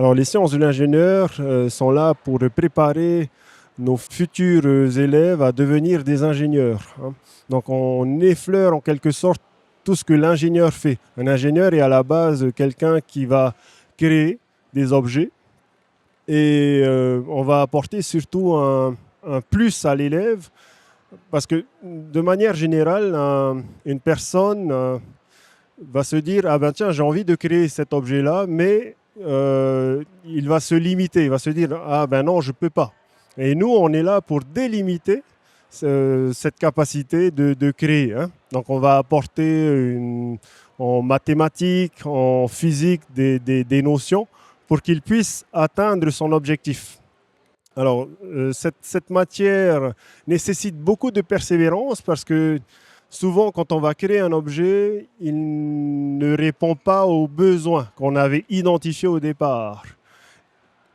Alors, les sciences de l'ingénieur sont là pour préparer nos futurs élèves à devenir des ingénieurs, hein. Donc, on effleure en quelque sorte tout ce que l'ingénieur fait. Un ingénieur est à la base quelqu'un qui va créer des objets et on va apporter surtout un plus à l'élève parce que de manière générale, une personne va se dire ah ben tiens, j'ai envie de créer cet objet-là, mais il va se limiter, il va se dire ah ben non, je peux pas. Et nous, on est là pour délimiter cette capacité de créer, hein. Donc on va apporter en mathématiques, en physique des notions pour qu'il puisse atteindre son objectif. Alors cette matière nécessite beaucoup de persévérance parce que souvent, quand on va créer un objet, il ne répond pas aux besoins qu'on avait identifiés au départ.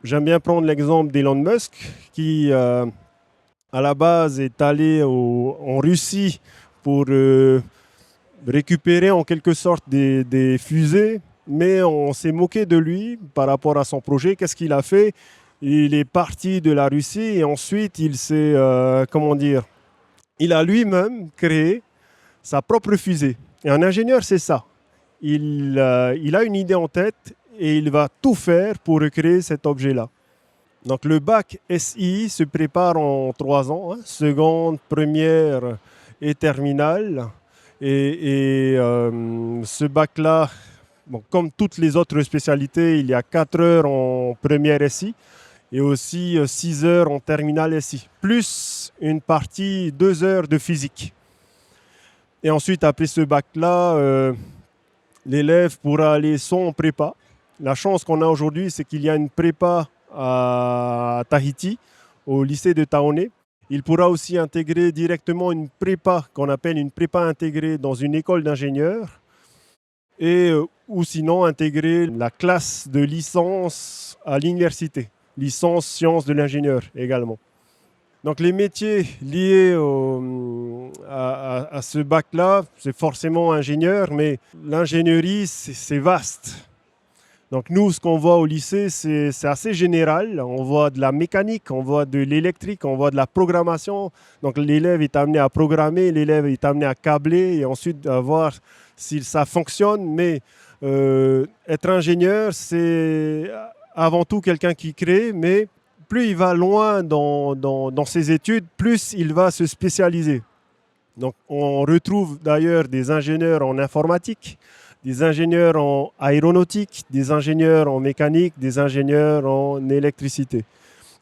J'aime bien prendre l'exemple d'Elon Musk, qui, à la base, est allé en Russie pour récupérer en quelque sorte des fusées, mais on s'est moqué de lui par rapport à son projet. Qu'est-ce qu'il a fait? Il est parti de la Russie et ensuite, il s'est, il a lui-même créé sa propre fusée. Et un ingénieur, c'est ça. Il a une idée en tête et il va tout faire pour recréer cet objet-là. Donc le bac SI se prépare en 3 ans, hein, seconde, première et terminale. Ce bac-là, bon, comme toutes les autres spécialités, il y a 4 heures en première SI et aussi 6 heures en terminale SI, plus une partie 2 heures de physique. Et ensuite, après ce bac-là, l'élève pourra aller soit en prépa. La chance qu'on a aujourd'hui, c'est qu'il y a une prépa à Tahiti, au lycée de Taoné. Il pourra aussi intégrer directement une prépa qu'on appelle une prépa intégrée dans une école d'ingénieurs ou sinon intégrer la classe de licence à l'université, licence sciences de l'ingénieur également. Donc les métiers liés à ce bac-là, c'est forcément ingénieur, mais l'ingénierie, c'est vaste. Donc nous, ce qu'on voit au lycée, c'est assez général. On voit de la mécanique, on voit de l'électrique, on voit de la programmation. Donc l'élève est amené à programmer, l'élève est amené à câbler et ensuite à voir si ça fonctionne. Mais être ingénieur, c'est avant tout quelqu'un qui crée, mais plus il va loin dans ses études, plus il va se spécialiser. Donc, on retrouve d'ailleurs des ingénieurs en informatique, des ingénieurs en aéronautique, des ingénieurs en mécanique, des ingénieurs en électricité.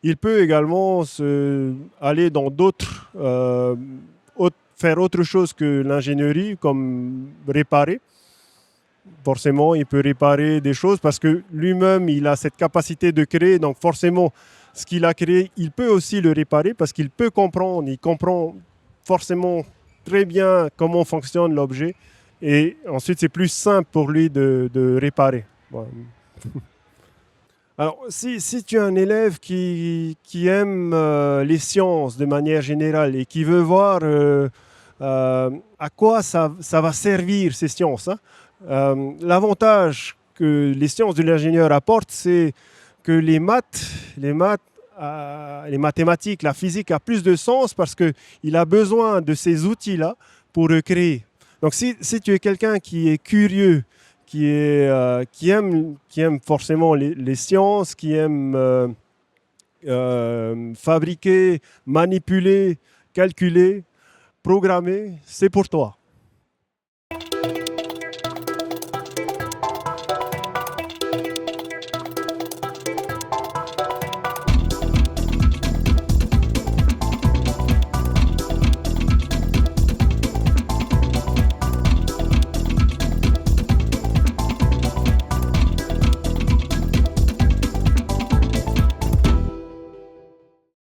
Il peut également aller dans d'autres, faire autre chose que l'ingénierie, comme réparer. Forcément, il peut réparer des choses parce que lui-même, il a cette capacité de créer. Donc, forcément, ce qu'il a créé, il peut aussi le réparer parce qu'il peut comprendre. Il comprend forcément très bien comment fonctionne l'objet. Et ensuite, c'est plus simple pour lui de réparer. Voilà. Alors, si tu es un élève qui aime les sciences de manière générale et qui veut voir à quoi ça va servir ces sciences, hein, l'avantage que les sciences de l'ingénieur apportent, c'est que les mathématiques, la physique a plus de sens parce qu'il a besoin de ces outils-là pour créer. Donc si tu es quelqu'un qui est curieux, qui aime forcément les sciences, qui aime fabriquer, manipuler, calculer, programmer, c'est pour toi.